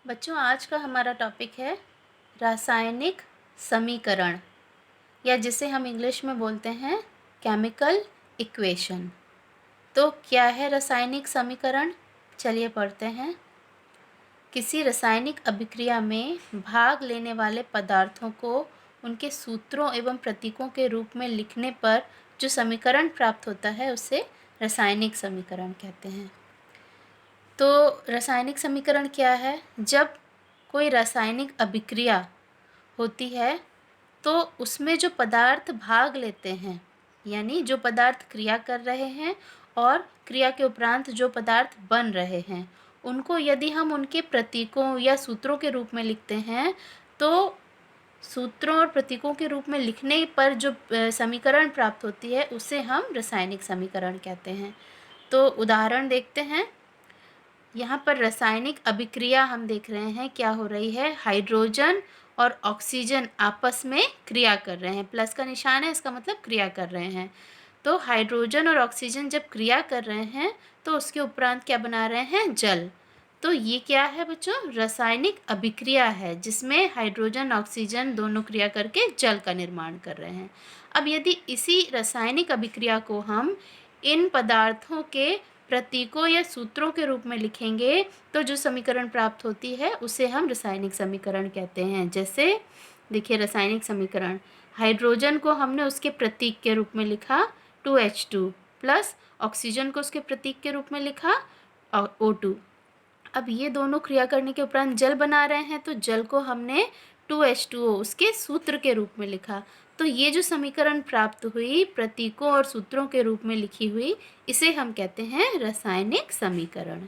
बच्चों, आज का हमारा टॉपिक है रासायनिक समीकरण, या जिसे हम इंग्लिश में बोलते हैं केमिकल इक्वेशन। तो क्या है रासायनिक समीकरण? चलिए पढ़ते हैं। किसी रासायनिक अभिक्रिया में भाग लेने वाले पदार्थों को उनके सूत्रों एवं प्रतीकों के रूप में लिखने पर जो समीकरण प्राप्त होता है उसे रासायनिक समीकरण कहते हैं। तो रासायनिक समीकरण क्या है? जब कोई रासायनिक अभिक्रिया होती है तो उसमें जो पदार्थ भाग लेते हैं, यानी जो पदार्थ क्रिया कर रहे हैं और क्रिया के उपरांत जो पदार्थ बन रहे हैं, उनको यदि हम उनके प्रतीकों या सूत्रों के रूप में लिखते हैं तो सूत्रों और प्रतीकों के रूप में लिखने पर जो समीकरण प्राप्त होती है उसे हम रासायनिक समीकरण कहते हैं। तो उदाहरण देखते हैं। यहाँ पर रासायनिक अभिक्रिया हम देख रहे हैं क्या हो रही है। हाइड्रोजन और ऑक्सीजन आपस में क्रिया कर रहे हैं। प्लस का निशान है, इसका मतलब क्रिया कर रहे हैं। तो हाइड्रोजन और ऑक्सीजन जब क्रिया कर रहे हैं तो उसके उपरांत क्या बना रहे हैं? जल। तो ये क्या है बच्चों? रासायनिक अभिक्रिया है जिसमें हाइड्रोजन ऑक्सीजन दोनों क्रिया करके जल का निर्माण कर रहे हैं। अब यदि इसी रासायनिक अभिक्रिया को हम इन पदार्थों के प्रतीकों या सूत्रों के रूप में लिखेंगे तो जो समीकरण प्राप्त होती है उसे हम रासायनिक समीकरण कहते हैं। जैसे देखिए रासायनिक समीकरण, हाइड्रोजन को हमने उसके प्रतीक के रूप में लिखा 2H2 प्लस ऑक्सीजन को उसके प्रतीक के रूप में लिखा O2। अब ये दोनों क्रिया करने के उपरांत जल बना रहे हैं तो जल को हमने 2H2O उसके सूत्र के रूप में लिखा। तो ये जो समीकरण प्राप्त हुई प्रतीकों और सूत्रों के रूप में लिखी हुई, इसे हम कहते हैं रासायनिक समीकरण।